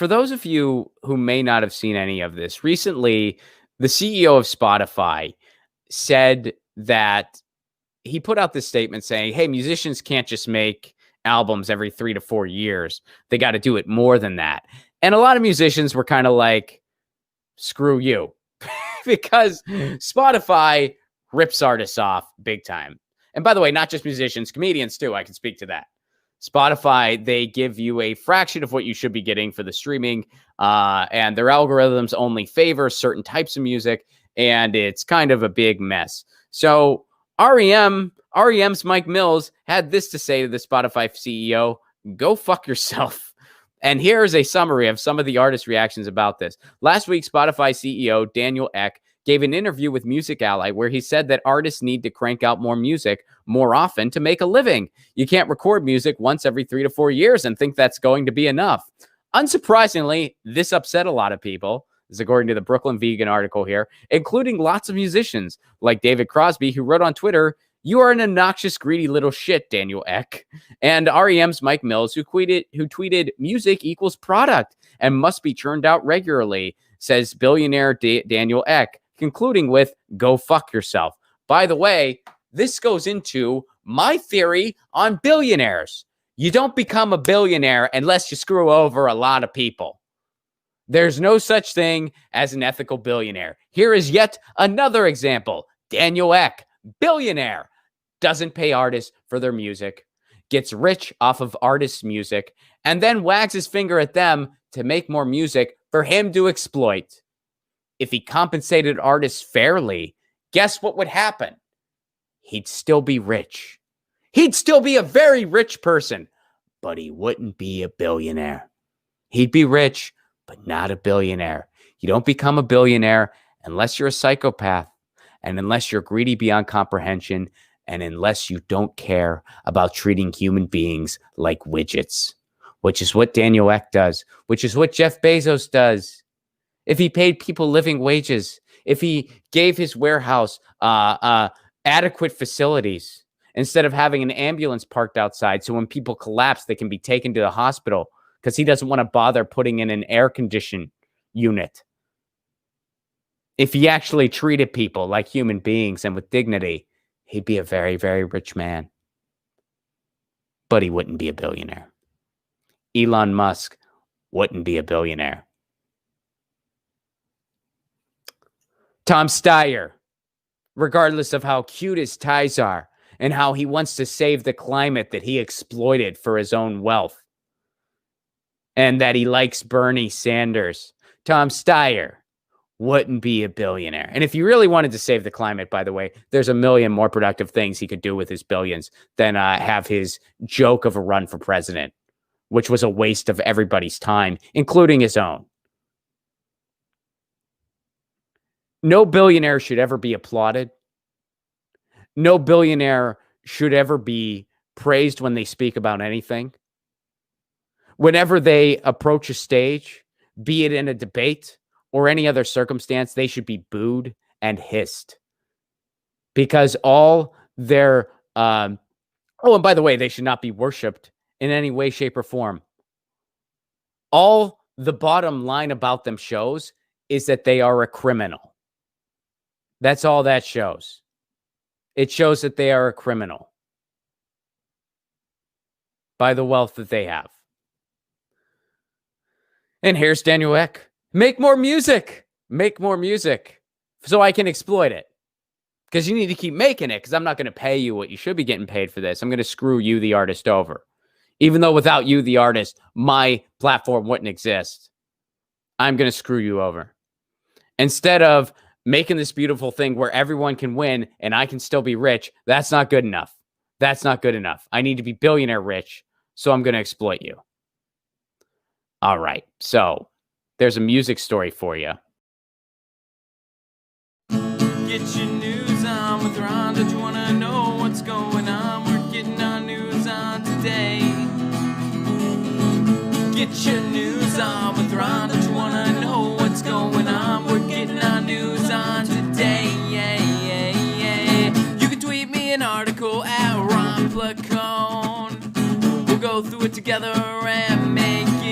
for those of you who may not have seen any of this, recently, the CEO of Spotify said that he put out this statement saying, hey, musicians can't just make albums every 3 to 4 years. They got to do it more than that. And a lot of musicians were kind of like, screw you, because Spotify rips artists off big time. And by the way, not just musicians, comedians too. I can speak to that. Spotify, they give you a fraction of what you should be getting for the streaming, and their algorithms only favor certain types of music, and it's kind of a big mess. So REM's Mike Mills had this to say to the Spotify CEO: go fuck yourself. And here's a summary of some of the artist reactions about this. Last week, Spotify CEO Daniel Ek gave an interview with Music Ally where he said that artists need to crank out more music more often to make a living. You can't record music once every 3 to 4 years and think that's going to be enough. Unsurprisingly, this upset a lot of people. This is according to the Brooklyn Vegan article here, including lots of musicians like David Crosby, who wrote on Twitter, "You are an obnoxious, greedy little shit, Daniel Ek." And REM's Mike Mills, who tweeted, "Music equals product and must be churned out regularly," says billionaire Daniel Ek, concluding with, "Go fuck yourself." By the way, this goes into my theory on billionaires. You don't become a billionaire unless you screw over a lot of people. There's no such thing as an ethical billionaire. Here is yet another example. Daniel Ek, billionaire, doesn't pay artists for their music, gets rich off of artists' music, and then wags his finger at them to make more music for him to exploit. If he compensated artists fairly, guess what would happen? He'd still be rich. He'd still be a very rich person, but he wouldn't be a billionaire. He'd be rich, but not a billionaire. You don't become a billionaire unless you're a psychopath, and unless you're greedy beyond comprehension, and unless you don't care about treating human beings like widgets, which is what Daniel Ek does, which is what Jeff Bezos does. If he paid people living wages, if he gave his warehouse adequate facilities, instead of having an ambulance parked outside so when people collapse, they can be taken to the hospital because he doesn't want to bother putting in an air conditioned unit. If he actually treated people like human beings and with dignity, he'd be a very, very rich man. But he wouldn't be a billionaire. Elon Musk wouldn't be a billionaire. Tom Steyer, regardless of how cute his ties are and how he wants to save the climate that he exploited for his own wealth, and that he likes Bernie Sanders, Tom Steyer wouldn't be a billionaire. And if you really wanted to save the climate, by the way, there's a million more productive things he could do with his billions than have his joke of a run for president, which was a waste of everybody's time, including his own. No billionaire should ever be applauded. No billionaire should ever be praised when they speak about anything. Whenever they approach a stage, be it in a debate or any other circumstance, they should be booed and hissed. Because all their... and by the way, they should not be worshipped in any way, shape, or form. All the bottom line about them shows is that they are a criminal. That's all that shows. It shows that they are a criminal by the wealth that they have. And here's Daniel Ek. Make more music. Make more music so I can exploit it. Because you need to keep making it, because I'm not going to pay you what you should be getting paid for this. I'm going to screw you, the artist, over. Even though without you, the artist, my platform wouldn't exist. I'm going to screw you over. Instead of making this beautiful thing where everyone can win and I can still be rich, that's not good enough. That's not good enough. I need to be billionaire rich, so I'm going to exploit you. All right, so there's a music story for you. Get your news on with Ron. Don't you want to know what's going on? We're getting our news on today. Get your news on with Ron. Don't you want to know what's going on? We're getting our news on today. You can tweet me an article at Ron Placone. We'll go through it together and make it